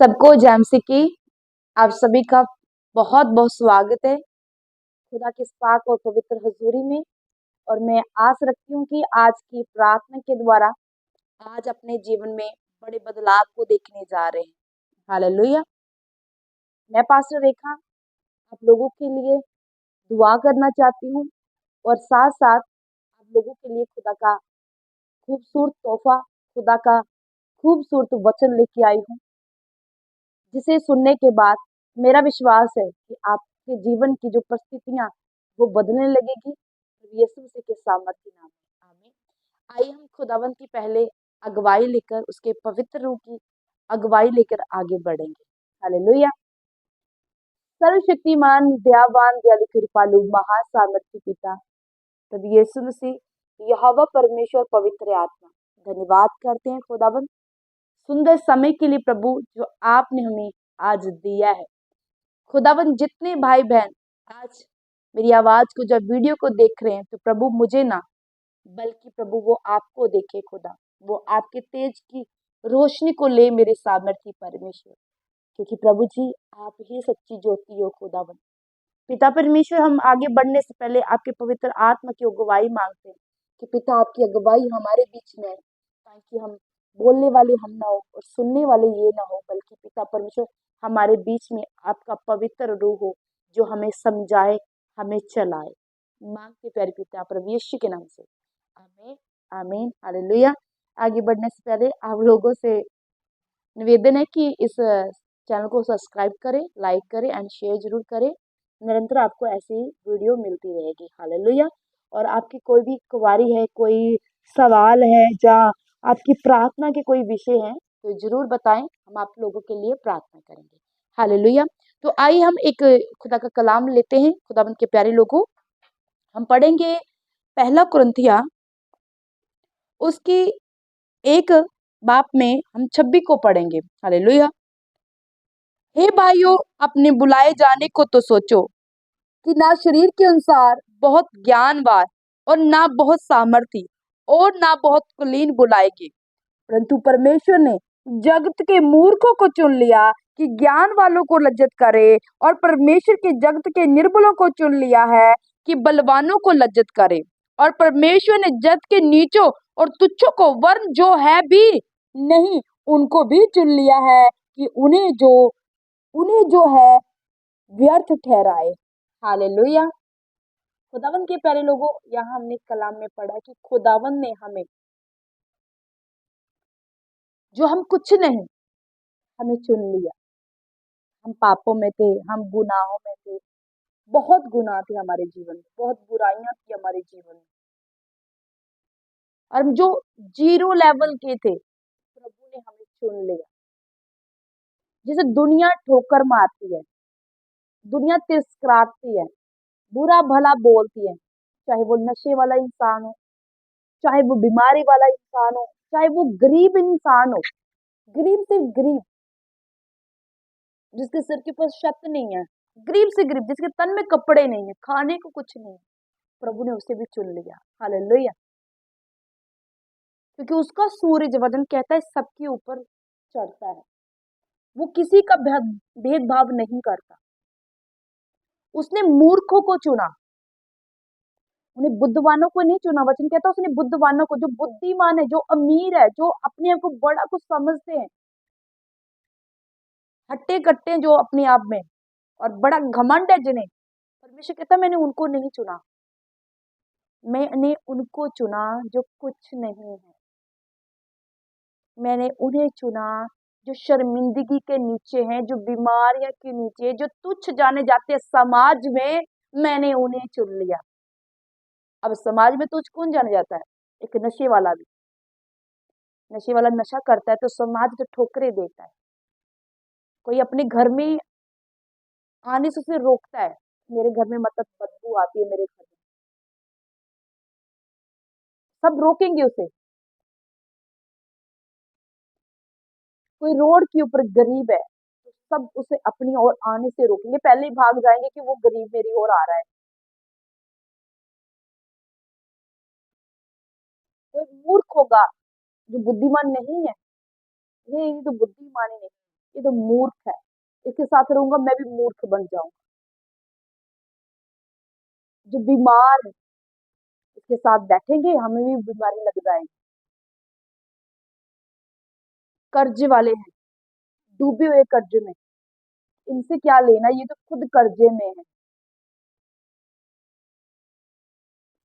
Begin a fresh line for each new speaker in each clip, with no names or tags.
सबको जैमसी की आप सभी का बहुत बहुत स्वागत है खुदा की इस पाक और पवित्र हजूरी में। और मैं आस रखती हूँ कि आज की प्रार्थना के द्वारा आज अपने जीवन में बड़े बदलाव को देखने जा रहे हैं। हालेलुया। मैं पास्टर रेखा आप लोगों के लिए दुआ करना चाहती हूँ और साथ साथ आप लोगों के लिए खुदा का खूबसूरत तोहफा, खुदा का खूबसूरत वचन लेके आई हूँ, जिसे सुनने के बाद मेरा विश्वास है कि आपके जीवन की जो परिस्थितियां वो बदलने लगेगी यीशु मसीह के सामर्थ्य नाम में। आमीन। आइए हम खुदावंत की पहले अगुवाई लेकर, उसके पवित्र रूह की अगुवाई लेकर आगे बढ़ेंगे। हालेलुया। सर्वशक्तिमान, दयावान, दयालु, कृपालु, महान सामर्थ्य पिता प्रभु यीशु मसीह, यहोवा परमेश्वर, पवित्र आत्मा, धन्यवाद करते हैं खुदावंत सुंदर समय के लिए प्रभु जो आपने हमें आज दिया है। खुदावन जितने भाई बहन आज मेरी आवाज को जब वीडियो को देख रहे हैं तो प्रभु मुझे ना बल्कि प्रभु वो आपको देखे खुदा, वो आपके तेज की रोशनी को ले मेरे सामर्थ्य परमेश्वर, क्योंकि प्रभु जी आप ही सच्ची ज्योति हो खुदावन। पिता परमेश्वर, हम आगे बढ़ने से पहले आपके पवित्र आत्मा की अगुवाई मांगते हैं कि पिता आपकी अगुवाई हमारे बीच में है, ताकि हम बोलने वाले हम ना हो और सुनने वाले ये ना हो, बल्कि पिता परमेश्वर हमारे बीच में आपका पवित्र रूह हो जो हमें समझाए, हमें चलाए। मांगते प्यारे पिता प्रभु यीशु के नाम से, आमीन आमीन हालेलुया। आगे बढ़ने से पहले आप लोगों से निवेदन है कि इस चैनल को सब्सक्राइब करें, लाइक करें एंड शेयर जरूर करें। निरंतर आपको ऐसी वीडियो मिलती रहेगी। हालेलुया। और आपकी कोई भी क्वारी है, कोई सवाल है या आपकी प्रार्थना के कोई विषय है तो जरूर बताएं, हम आप लोगों के लिए प्रार्थना करेंगे। हालेलुया। तो आइए हम एक खुदा का कलाम लेते हैं। खुदाबंद के प्यारे लोगों, हम पढ़ेंगे पहला कुरिन्थिया उसकी एक बाप में हम 26 को पढ़ेंगे। हालेलुया। हे भाइयों, अपने बुलाए जाने को तो सोचो कि ना शरीर के अनुसार बहुत ज्ञानवान और ना बहुत सामर्थी और ना बहुत कुलीन बुलाएगी, परंतु परमेश्वर ने जगत के मूर्खों को चुन लिया कि ज्ञान वालों को लज्जित करे, और परमेश्वर के जगत के निर्बलों को चुन लिया है कि बलवानों को लज्जित करे। और परमेश्वर ने जगत के नीचों और तुच्छों को, वर्ण जो है भी नहीं उनको भी चुन लिया है कि उन्हें जो है व्यर्थ ठहराए। हालेलुया। खुदावन के प्यारे लोगों, यहाँ हमने कलाम में पढ़ा कि खुदावन ने हमें, जो हम कुछ नहीं, हमें चुन लिया। हम पापों में थे, हम गुनाहों में थे, बहुत गुनाह थे हमारे जीवन में, बहुत बुराइयां थी हमारे जीवन में, और हम जो जीरो लेवल के थे प्रभु ने हमें चुन लिया। जैसे दुनिया ठोकर मारती है, दुनिया तिरस्कारती है, बुरा भला बोलती है, चाहे वो नशे वाला इंसान हो, चाहे वो बीमारी वाला इंसान हो, चाहे वो गरीब इंसान हो, गरीब से गरीब जिसके सिर के ऊपर छत नहीं है, गरीब से गरीब जिसके तन में कपड़े नहीं है, खाने को कुछ नहीं है, प्रभु ने उसे भी चुन लिया। हालेलुया। क्योंकि उसका सूरज, वचन कहता है, सबके ऊपर चढ़ता है, वो किसी का भेदभाव नहीं करता। उसने मूर्खों को चुना, उन्हें बुद्धिमानों को नहीं चुना। वचन कहता है उसने बुद्धिमानों को, जो बुद्धिमान है, जो अमीर है, जो अपने आप को बड़ा कुछ समझते हैं, हट्टे कट्टे जो अपने आप में, और बड़ा घमंड है जिन्हें, परमेश्वर कहता मैंने उनको नहीं चुना, मैंने उनको चुना जो कुछ नहीं है। मैंने उन्हें चुना जो शर्मिंदगी के नीचे हैं, जो बीमारियां के नीचे, जो तुच्छ जाने जाते हैं समाज में, मैंने उन्हें चुन लिया। अब समाज में तुच्छ कौन जाने जाता है? एक नशे वाला भी। नशे वाला नशा करता है तो समाज तो ठोकरे देता है, कोई अपने घर में आने से उसे रोकता है, मेरे घर में मतलब बदबू आती है, मेरे घर में सब रोकेंगे उसे। कोई रोड के ऊपर गरीब है तो सब उसे अपनी ओर आने से रोकेंगे, पहले ही भाग जाएंगे कि वो गरीब मेरी ओर आ रहा है। कोई मूर्ख होगा जो बुद्धिमान नहीं है, ये तो बुद्धिमान ही नहीं, ये तो मूर्ख है, इसके साथ रहूंगा मैं भी मूर्ख बन जाऊंगा। जो बीमार है इसके साथ बैठेंगे हमें भी बीमारी लग जाएगी। कर्ज वाले हैं, डूबे हुए कर्ज में, इनसे क्या लेना, ये तो खुद कर्जे में है।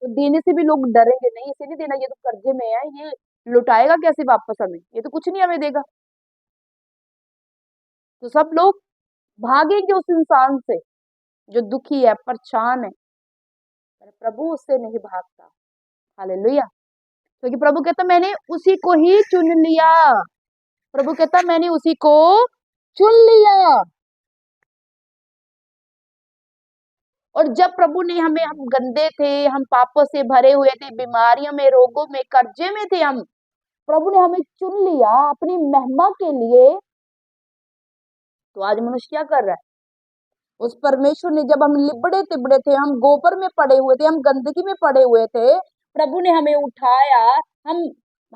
तो देने से भी लोग डरेंगे, नहीं इसे नहीं देना, ये तो कर्जे में है, ये लुटाएगा कैसे वापस हमें, ये तो कुछ नहीं हमें देगा। तो सब लोग भागेंगे उस इंसान से जो दुखी है, परेशान है, पर प्रभु उससे नहीं भागता। हालेलुया। क्योंकि प्रभु कहता मैंने उसी को ही चुन लिया। प्रभु कहता मैंने उसी को चुन लिया। और जब प्रभु ने हमें, हम गंदे थे, हम पापों से भरे हुए थे, बीमारियों में, रोगों में, कर्जे में थे हम, प्रभु ने हमें चुन लिया अपनी महिमा के लिए। तो आज मनुष्य क्या कर रहा है? उस परमेश्वर ने, जब हम लिबड़े तिबड़े थे, हम गोबर में पड़े हुए थे, हम गंदगी में पड़े हुए थे, प्रभु ने हमें उठाया। हम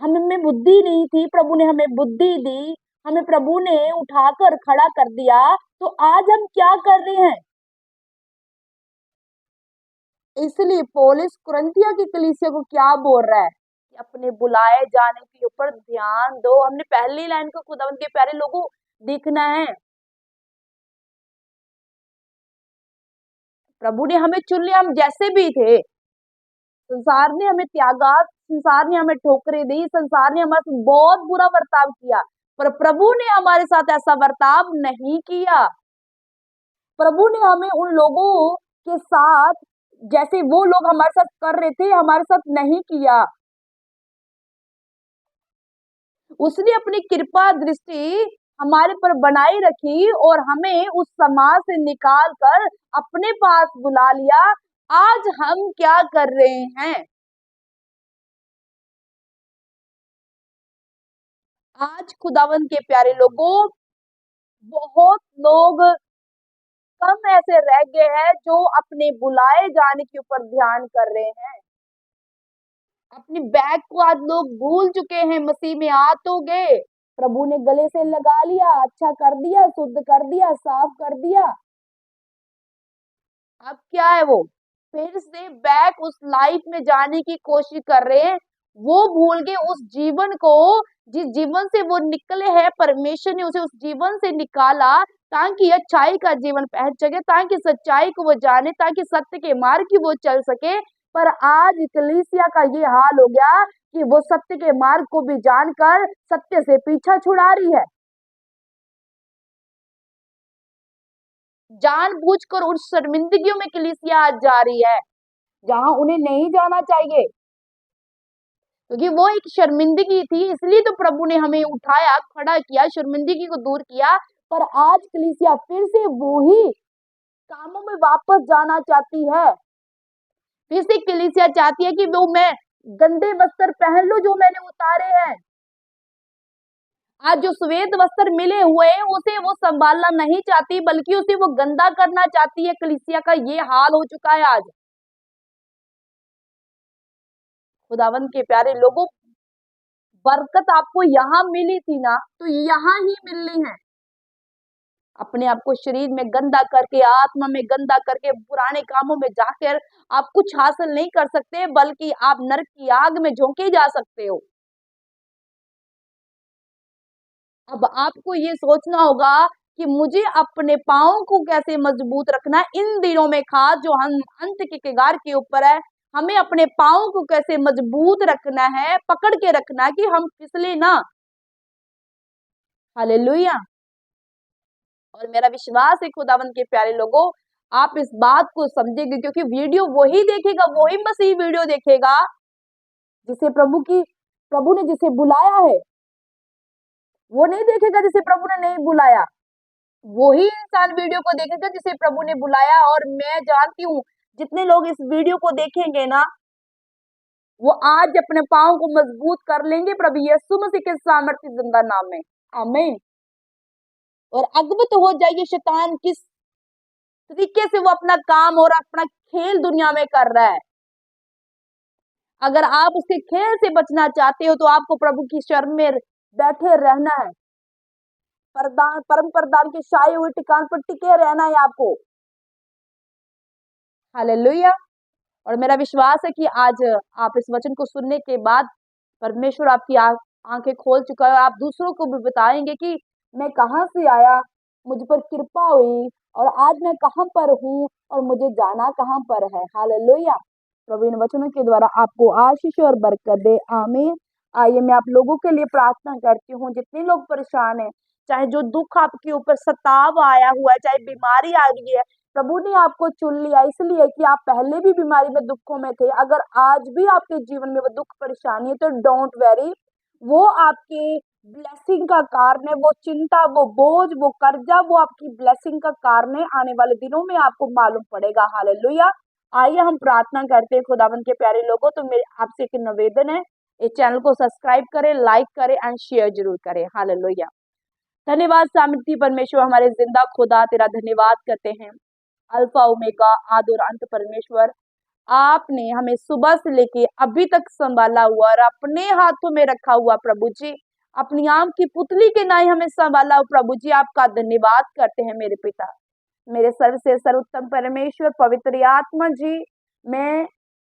हमें बुद्धि नहीं थी, प्रभु ने हमें बुद्धि दी, हमें प्रभु ने उठाकर खड़ा कर दिया। तो आज हम क्या कर रहे हैं? इसलिए पौलुस कुरिन्थियों की कलीसिया को क्या बोल रहा है कि अपने बुलाए जाने के ऊपर ध्यान दो। हमने पहली लाइन को खुदावंद के प्यारे लोगों देखना है। प्रभु ने हमें चुन लिया, हम जैसे भी थे। संसार ने हमें त्यागा, संसार ने हमें ठोकरें दी, संसार ने हमारे साथ बहुत बुरा बर्ताव किया, पर प्रभु ने हमारे साथ ऐसा बर्ताव नहीं किया। प्रभु ने हमें उन लोगों के साथ, जैसे वो लोग हमारे साथ कर रहे थे, हमारे साथ नहीं किया। उसने अपनी कृपा दृष्टि हमारे पर बनाई रखी और हमें उस समाज से निकाल कर अपने पास बुला लिया। आज हम क्या कर रहे हैं? आज खुदावन के प्यारे लोगों, बहुत लोग कम ऐसे रह गए हैं जो अपने बुलाए जाने के ऊपर ध्यान कर रहे हैं। अपनी बैग को आज लोग भूल चुके हैं। मसीह में आ तो गए, प्रभु ने गले से लगा लिया, अच्छा कर दिया, शुद्ध कर दिया, साफ कर दिया। अब क्या है, वो फिर से बैक उस लाइफ में जाने की कोशिश कर रहे हैं। वो भूल गए उस जीवन को, जिस जीवन से वो निकले हैं। परमेश्वर ने उसे उस जीवन से निकाला ताकि अच्छाई का जीवन पहन सके, ताकि सच्चाई को वो जाने, ताकि सत्य के मार्ग की वो चल सके। पर आज कलीसिया का ये हाल हो गया कि वो सत्य के मार्ग को भी जानकर सत्य से पीछा छुड़ा रही है। जानबूझकर उन शर्मिंदगियों में कलीसिया आज जा रही है जहां उन्हें नहीं जाना चाहिए, क्योंकि वो एक शर्मिंदगी थी। इसलिए तो प्रभु ने हमें उठाया, खड़ा किया, शर्मिंदगी को दूर किया। पर आज कलीसिया फिर से वो ही कामों में वापस जाना चाहती है। फिर से कलीसिया चाहती है कि वो मैं गंदे वस्त्र पहन लूं जो मैंने उतारे हैं। आज जो श्वेत वस्त्र मिले हुए हैं उसे वो संभालना नहीं चाहती, बल्कि उसे वो गंदा करना चाहती है। कलीसिया का ये हाल हो चुका है आज। खुदावन के प्यारे लोगों, बरकत आपको यहाँ मिली थी ना, तो यहाँ ही मिलनी है। अपने आप को शरीर में गंदा करके, आत्मा में गंदा करके, पुराने कामों में जाकर आप कुछ हासिल नहीं कर सकते, बल्कि आप नरक की आग में झोंके जा सकते हो। अब आपको ये सोचना होगा कि मुझे अपने पाँव को कैसे मजबूत रखना है। इन दिनों में खास जो हम अंत के कगार के ऊपर है, हमें अपने पाँव को कैसे मजबूत रखना है, पकड़ के रखना है कि हम फिसले ना। हालेलुया। और मेरा विश्वास है खुदावंद के प्यारे लोगों, आप इस बात को समझेंगे, क्योंकि वीडियो वही देखेगा, वही मसीह वीडियो देखेगा जिसे प्रभु ने जिसे बुलाया है। वो नहीं देखेगा जिसे प्रभु ने नहीं बुलाया। वही इंसान वीडियो को देखेगा जिसे प्रभु ने बुलाया। और मैं जानती हूँ जितने लोग इस वीडियो को देखेंगे ना, वो आज अपने पाँव को मजबूत कर लेंगे प्रभु यीशु मसीह के सामर्थ्य जिंदा नाम में। आमीन। और अद्भुत हो जाएगी शैतान किस तरीके से वो अपना काम और अपना खेल दुनिया में कर रहा है। अगर आप उसके खेल से बचना चाहते हो तो आपको प्रभु की शरण में बैठे रहना है। प्रदान परम प्रदान के छाए हुए ठिकान पर टिके रहना है आपको। हालेलुया। और मेरा विश्वास है कि आज आप इस वचन को सुनने के बाद परमेश्वर आपकी आंखें खोल चुका है और आप दूसरों को भी बताएंगे कि मैं कहाँ से आया, मुझ पर कृपा हुई और आज मैं कहाँ पर हूँ और मुझे जाना कहाँ पर है। हालेलुया। प्रभु इन वचनों के द्वारा आपको आशीष और बरकत दे। आमीन। आइए मैं आप लोगों के लिए प्रार्थना करती हूँ, जितने लोग परेशान हैं, चाहे जो दुख आपके ऊपर सताव आया हुआ है, चाहे बीमारी आ गई है, प्रभु ने आपको चुन लिया इसलिए कि आप पहले भी बीमारी में दुखों में थे। अगर आज भी आपके जीवन में वो दुख परेशानी है तो डोंट वेरी, वो आपके ब्लेसिंग का कारण है। वो चिंता, वो बोझ, वो कर्जा, वो आपकी ब्लेसिंग का कारण है। आने वाले दिनों में आपको मालूम पड़ेगा। हालेलुया। आइए हम प्रार्थना करते हैं। खुदावन के प्यारे लोगों, तो मेरे आपसे एक निवेदन है, इस चैनल को सब्सक्राइब करें, लाइक करें एंड शेयर जरूर करें। हालेलुया। धन्यवाद सामर्थी परमेश्वर, हमारे जिंदा खुदा, तेरा धन्यवाद करते हैं। अल्फा ओमेगा, आदि और अंत परमेश्वर, आपने हमें सुबह से लेके अभी तक संभाला हुआ और अपने हाथों में रखा हुआ प्रभु जी, अपनी आम की पुतली के नाई हमें संभाला हुआ प्रभु जी, आपका धन्यवाद करते हैं मेरे पिता। मेरे सर्व से सर्वोत्तम परमेश्वर पवित्र आत्मा जी, मैं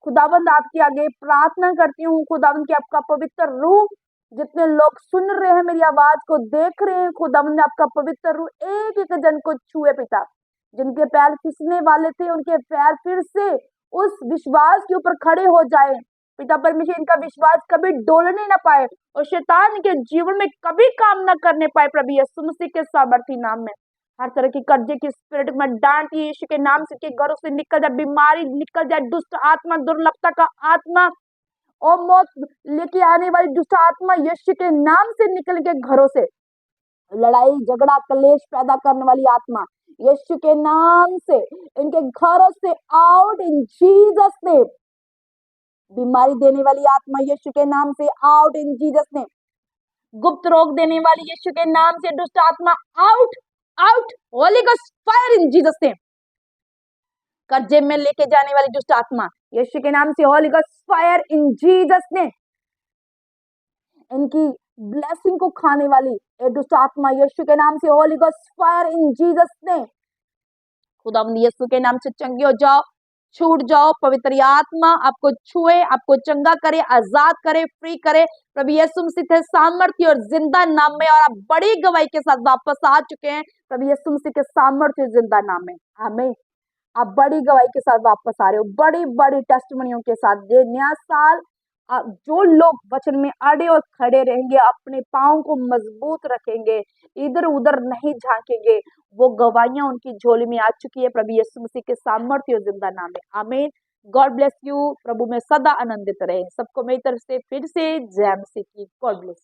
खुदाबंद आपके आगे प्रार्थना करती हूँ खुदाबंद की आपका पवित्र रूह, जितने लोग सुन रहे हैं मेरी आवाज को, देख रहे हैं खुदाबंद, आपका पवित्र रूह एक एक जन को छुए पिता। जिनके पैर फिसलने वाले थे उनके पैर फिर से उस विश्वास के ऊपर खड़े हो जाए पिता परमेश्वर, इनका विश्वास कभी डोलने ना पाए और शैतान के जीवन में कभी काम ना करने पाए प्रभु यीशु मसीह के सामर्थी नाम में। हर तरह की कर्जे की स्पिरिट में डांट यीशु के नाम से, के घरों से निकल जाए, बीमारी निकल जाए, दुष्ट आत्मा, दुर्लभता का आत्मा और मौत लेके आने वाली दुष्ट आत्मा यीशु के नाम से निकल के घरों से, लड़ाई झगड़ा कलेश पैदा करने वाली आत्मा यीशु के नाम से इनके घरों से आउट इन जीसस नेम। बीमारी देने वाली आत्मा यीशु के नाम से आउट इन जीसस नेम। गुप्त रोग देने वाली यीशु के नाम से दुष्ट आत्मा out out, Holi ghost fire in Jesus name. कर्जे में लेके जाने वाली दुष्ट आत्मा यीशु के नाम से Holi ghost fire in Jesus name. इनकी ब्लेसिंग को खाने वाली दुष्ट आत्मा यीशु के नाम से Holi ghost fire in Jesus name. खुदावंद यीशु के नाम से चंगे हो जाओ, छूट जाओ। पवित्र आत्मा आपको छुए, आपको चंगा करे, आजाद करे, फ्री करे प्रभु यीशु मसीह के सामर्थ्य और जिंदा नाम में। और आप बड़ी गवाही के साथ वापस आ चुके हैं प्रभु यीशु मसीह के सामर्थ्य और जिंदा नाम में। आमीन। आप बड़ी गवाही के साथ वापस आ रहे हो, बड़ी बड़ी टेस्टिमनियों के साथ। ये नया साल जो लोग वचन में अड़े और खड़े रहेंगे, अपने पाँव को मजबूत रखेंगे, इधर उधर नहीं झांकेंगे, वो गवाहियां उनकी झोली में आ चुकी है प्रभु यीशु मसीह के सामर्थ्य और जिंदा नाम में। आमीन। God bless you. प्रभु में सदा आनंदित रहे। सबको मेरी तरफ से फिर से जय मसीह की। God bless.